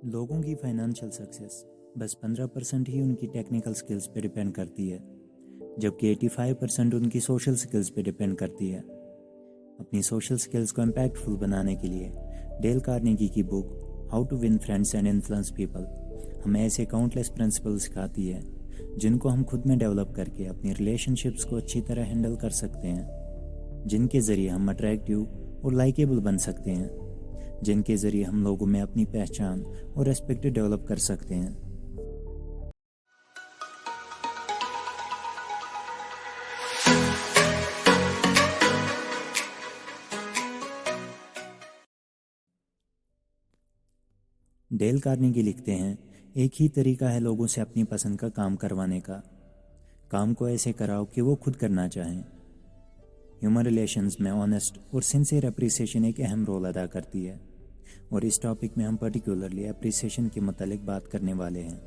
لوگوں کی financial success بس 15% ہی ان کی ٹیکنیکل سکلز پہ ڈپینڈ کرتی ہے، جبکہ 85% ان کی سوشل سکلز پہ ڈپینڈ کرتی ہے۔ اپنی سوشل سکلز کو امپیکٹفل بنانے کے لیے ڈیل کارنیگی کی book how to win friends and influence people ہمیں ایسے کاؤنٹلیس پرنسپل سکھاتی ہے جن کو ہم خود میں ڈیولپ کر کے اپنی ریلیشن شپس کو اچھی طرح ہینڈل کر سکتے ہیں، جن کے ذریعے ہم اٹریکٹیو اور لائکیبل بن سکتے ہیں، جن کے ذریعے ہم لوگوں میں اپنی پہچان اور ریسپیکٹ ڈیولپ کر سکتے ہیں۔ ڈیل کارنیگی لکھتے ہیں، ایک ہی طریقہ ہے لوگوں سے اپنی پسند کا کام کروانے کا، کام کو ایسے کراؤ کہ وہ خود کرنا چاہیں۔ ہیومن ریلیشنز میں آنیسٹ اور سنسیئر اپریسیشن ایک اہم رول ادا کرتی ہے، اور اس ٹاپک میں ہم پرٹیکولرلی اپریسیشن کے متعلق بات کرنے والے ہیں۔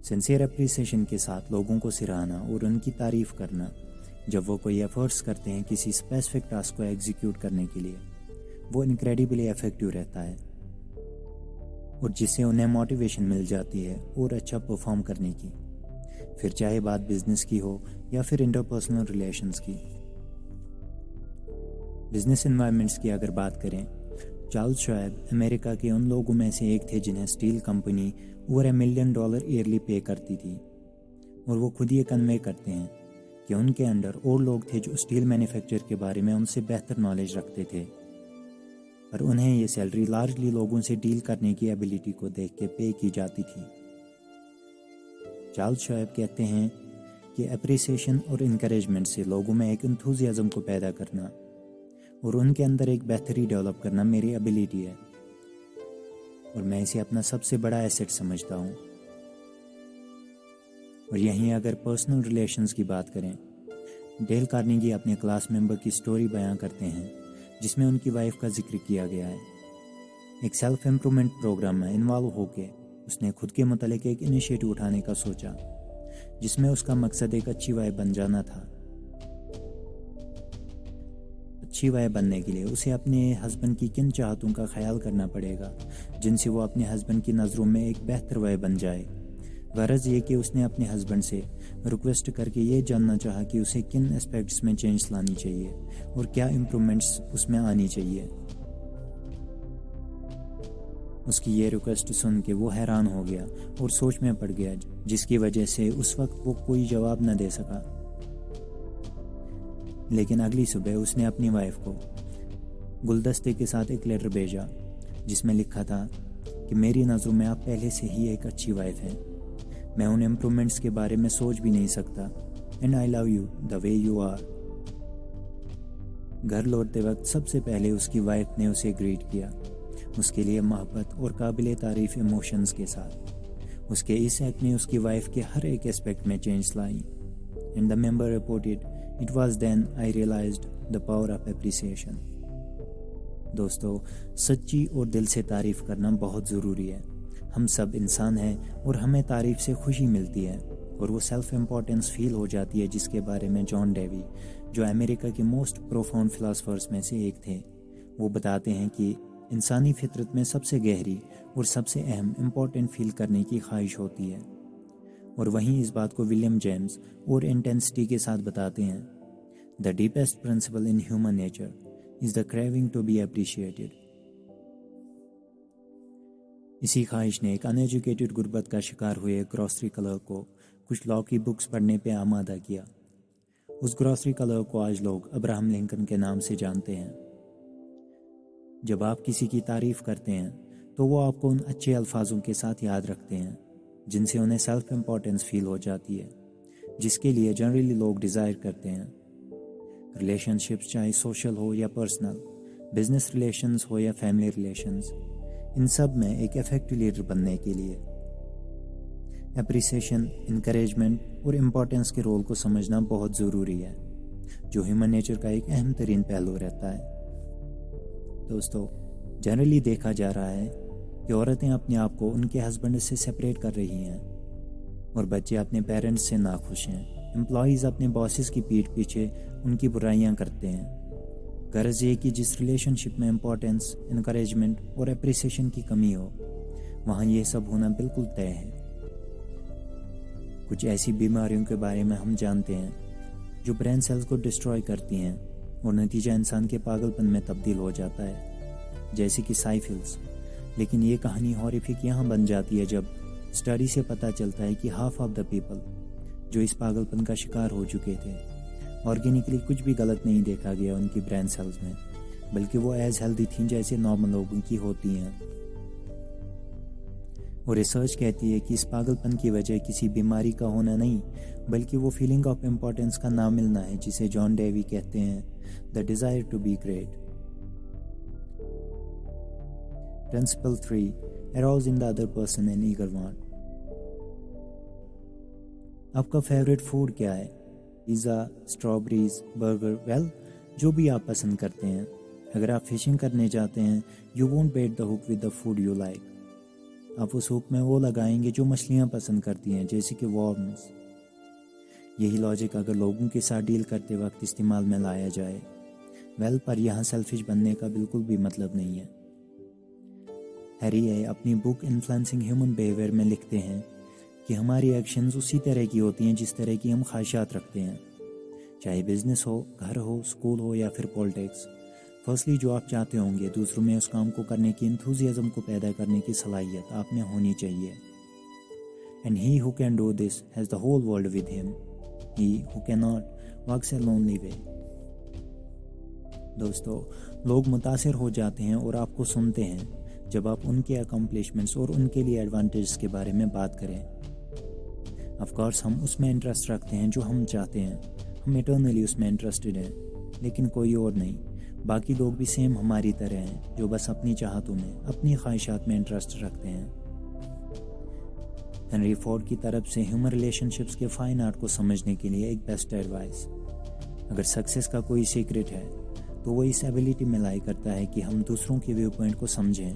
سنسیئر اپریسیشن کے ساتھ لوگوں کو سراہنا اور ان کی تعریف کرنا جب وہ کوئی ایفرٹس کرتے ہیں کسی اسپیسیفک ٹاسک کو ایگزیکیوٹ کرنے کے لیے، وہ انکریڈیبلی افیکٹو رہتا ہے، اور جس سے انہیں موٹیویشن مل جاتی ہے اور اچھا پرفارم کرنے کی، پھر چاہے بات بزنس کی ہو یا پھر انٹرپرسنل ریلیشنز کی۔ بزنس انوائرمنٹس کی اگر بات کریں، چارلز شوائب امریکہ کے ان لوگوں میں سے ایک تھے جنہیں steel company over $1 million yearly pay کرتی تھی، اور وہ خود یہ کنوے کرتے ہیں کہ ان کے انڈر اور لوگ تھے جو اسٹیل مینوفیکچر کے بارے میں ان سے بہتر نالج رکھتے تھے، پر انہیں یہ سیلری لارجلی لوگوں سے ڈیل کرنے کی ایبیلٹی کو دیکھ کے پے کی جاتی تھی۔ چارلز شوائب کہتے ہیں کہ اپریسیشن اور انکریجمنٹ سے لوگوں میں ایک انتھوزیازم کو پیدا کرنا اور ان کے اندر ایک بہتری ڈیولپ کرنا میری ایبیلٹی ہے، اور میں اسے اپنا سب سے بڑا ایسٹ سمجھتا ہوں۔ اور یہیں اگر پرسنل ریلیشنز کی بات کریں، ڈیل کارنیگی اپنے کلاس ممبر کی سٹوری بیان کرتے ہیں جس میں ان کی وائف کا ذکر کیا گیا ہے۔ ایک سیلف امپرومنٹ پروگرام میں انوالو ہو کے اس نے خود کے متعلق ایک انیشیٹو اٹھانے کا سوچا، جس میں اس کا مقصد ایک اچھی وائف بن جانا تھا۔ اچھی وائف بننے کے لیے اسے اپنے ہسبینڈ کی کن چاہتوں کا خیال کرنا پڑے گا جن سے وہ اپنے ہسبینڈ کی نظروں میں ایک بہتر وائف بن جائے۔ غرض یہ کہ اس نے اپنے ہسبینڈ سے ریکویسٹ کر کے یہ جاننا چاہا کہ اسے کن اسپیکٹس میں چینج لانی چاہیے اور کیا امپرومنٹس اس میں آنی چاہیے۔ اس کی یہ ریکویسٹ سن کے وہ حیران ہو گیا اور سوچ میں پڑ گیا، جس کی وجہ سے اس وقت وہ کوئی جواب نہ دے سکا۔ لیکن اگلی صبح اس نے اپنی وائف کو گلدستے کے ساتھ ایک لیٹر بھیجا جس میں لکھا تھا کہ میری نظروں میں آپ پہلے سے ہی ایک اچھی وائف ہیں، میں ان امپرومنٹس کے بارے میں سوچ بھی نہیں سکتا، and I love you the way you are. گھر لوٹتے وقت سب سے پہلے اس کی وائف نے اسے گریٹ کیا، اس کے لیے محبت اور قابل تعریف ایموشنز کے ساتھ۔ اس کے اس ایکٹ نے اس کی وائف کے ہر ایک اسپیکٹ میں چینج لائی، and the member reported it was then I realised the power of appreciation. دوستو، سچی اور دل سے تعریف کرنا بہت ضروری ہے۔ ہم سب انسان ہیں اور ہمیں تعریف سے خوشی ملتی ہے، اور وہ سیلف امپورٹنس فیل ہو جاتی ہے، جس کے بارے میں جان ڈیوی، جو امریکہ کے موسٹ پروفاؤنڈ فلاسفرز میں سے ایک تھے، وہ بتاتے ہیں کہ انسانی فطرت میں سب سے گہری اور سب سے اہم امپورٹنٹ فیل کرنے کی خواہش ہوتی ہے، اور وہیں اس بات کو ولیم جیمز اور انٹینسٹی کے ساتھ بتاتے ہیں، The deepest principle in human nature is the craving to be appreciated۔ اسی خواہش نے ایک ان ایجوکیٹڈ غربت کا شکار ہوئے ایک گروسری کلرک کو کچھ لاء کی بکس پڑھنے پہ آمادہ کیا۔ اس گروسری کلرک کو آج لوگ ابراہم لنکن کے نام سے جانتے ہیں۔ جب آپ کسی کی تعریف کرتے ہیں تو وہ آپ کو ان اچھے الفاظوں کے ساتھ یاد رکھتے ہیں جن سے انہیں سیلف امپورٹنس فیل ہو جاتی ہے، جس کے لیے جنرلی لوگ ڈیزائر کرتے ہیں۔ ریلیشن شپس چاہے سوشل ہو یا پرسنل، بزنس ریلیشنز ہو یا فیملی ریلیشنز، ان سب میں ایک افیکٹو لیڈر بننے کے لیے اپریسیشن، انکریجمنٹ اور امپورٹنس کے رول کو سمجھنا بہت ضروری ہے، جو ہیومن نیچر کا ایک اہم ترین پہلو رہتا ہے۔ دوستو، جنرلی دیکھا جا رہا ہے کہ عورتیں اپنے آپ کو ان کے ہسبینڈ سے سپریٹ کر رہی ہیں، اور بچے اپنے پیرنٹس سے ناخوش ہیں، امپلائیز اپنے باسز کی پیٹھ پیچھے ان کی برائیاں کرتے ہیں، غرض یہ کہ جس ریلیشن شپ میں امپورٹنس، انکریجمنٹ اور اپریسیشن کی کمی ہو وہاں یہ سب ہونا بالکل طے ہے۔ کچھ ایسی بیماریوں کے بارے میں ہم جانتے ہیں جو برین سیلز کو ڈسٹروائے کرتی ہیں اور نتیجہ انسان کے پاگل پن میں تبدیل ہو جاتا ہے، جیسے کہ سائفلز۔ لیکن یہ کہانی ہاریفک یہاں بن جاتی ہے جب اسٹڈی سے پتہ چلتا ہے کہ ہاف آف دا پیپل جو اس پاگل پن کا شکار ہو چکے تھے، آرگینکلی کچھ بھی غلط نہیں دیکھا گیا ان کی برین سیلز میں، بلکہ وہ ایز ہیلدی تھیں جیسے نارمل لوگوں کی ہوتی ہیں۔ اور ریسرچ کہتی ہے کہ اس پاگل پن کی وجہ کسی بیماری کا ہونا نہیں بلکہ وہ فیلنگ آف امپورٹنس کا نہ ملنا ہے جسے جان ڈیوی کہتے ہیں the desire to be great. Principle 3 arouse in the other person an eager want. آپ کا فیوریٹ فوڈ کیا ہے؟ پیزا، اسٹرابریز، برگر، جو بھی آپ پسند کرتے ہیں۔ اگر آپ فشنگ کرنے جاتے ہیں you won't bait the hook with the food you like. آپ اس ہوک میں وہ لگائیں گے جو مچھلیاں پسند کرتی ہیں، جیسے کہ وارمز۔ یہی لاجک اگر لوگوں کے ساتھ ڈیل کرتے وقت استعمال میں لایا جائے پر یہاں سیلفش بننے کا بالکل بھی مطلب نہیں ہے۔ ہیری اے اپنی بک انفلوئنسنگ ہیومن بیہیویئر میں لکھتے ہیں کہ ہماری ایکشنز اسی طرح کی ہوتی ہیں جس طرح کی ہم خواہشات رکھتے ہیں، چاہے بزنس ہو، گھر ہو، اسکول ہو یا پھر پالیٹکس۔ فرسٹلی جو آپ چاہتے ہوں گے دوسروں میں اس کام کو کرنے کی انتھوزیازم کو پیدا کرنے کی صلاحیت آپ میں ہونی چاہیے۔ And he who can do this has the whole world with him, he who can not walks a lonely way. دوستو، لوگ متاثر ہو جاتے ہیں اور آپ کو سنتے ہیں جب آپ ان کے اکمپلشمنٹس اور ان کے لیے ایڈوانٹیجز کے بارے میں بات کریں۔ آف کورس ہم اس میں انٹرسٹ رکھتے ہیں جو ہم چاہتے ہیں، ہم ایٹرنلی اس میں انٹرسٹڈ ہیں، لیکن کوئی اور نہیں۔ باقی لوگ بھی سیم ہماری طرح ہیں جو بس اپنی چاہتوں میں، اپنی خواہشات میں انٹرسٹ رکھتے ہیں۔ ہنری فورڈ کی طرف سے ہیومن ریلیشن شپس کے فائن آرٹ کو سمجھنے کے لیے ایک بیسٹ ایڈوائس: اگر سکسیس کا کوئی سیکرٹ ہے تو وہ اس ایبلٹی میں لائی کرتا ہے کہ ہم دوسروں کے ویو پوائنٹ کو سمجھیں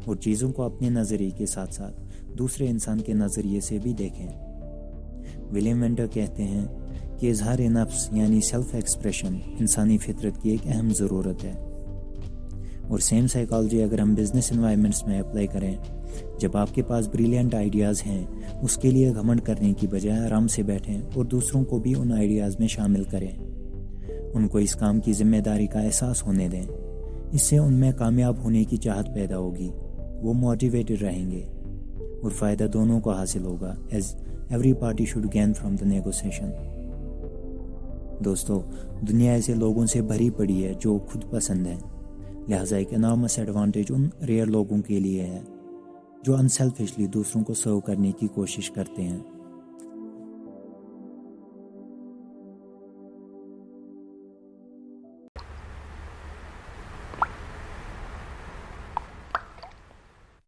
اور چیزوں کو اپنے نظریے کے ساتھ ساتھ دوسرے انسان کے نظریے سے بھی دیکھیں۔ ولیم وینڈر کہتے ہیں کہ اظہار نفس یعنی سیلف ایکسپریشن انسانی فطرت کی ایک اہم ضرورت ہے، اور سیم سائیکالوجی اگر ہم بزنس انوائرمنٹس میں اپلائی کریں، جب آپ کے پاس بریلینٹ آئیڈیاز ہیں اس کے لیے گھمنڈ کرنے کی بجائے آرام سے بیٹھیں اور دوسروں کو بھی ان آئیڈیاز میں شامل کریں، ان کو اس کام کی ذمہ داری کا احساس ہونے دیں۔ اس سے ان میں کامیاب ہونے کی چاہت پیدا ہوگی، وہ موٹیویٹڈ رہیں گے اور فائدہ دونوں کو حاصل ہوگا، as every party should gain from the negotiation. دوستو، دنیا ایسے لوگوں سے بھری پڑی ہے جو خود پسند ہیں، لہٰذا ایک انارمس ایڈوانٹیج ان ریئر لوگوں کے لیے ہے جو انسیلفشلی دوسروں کو سرو کرنے کی کوشش کرتے ہیں۔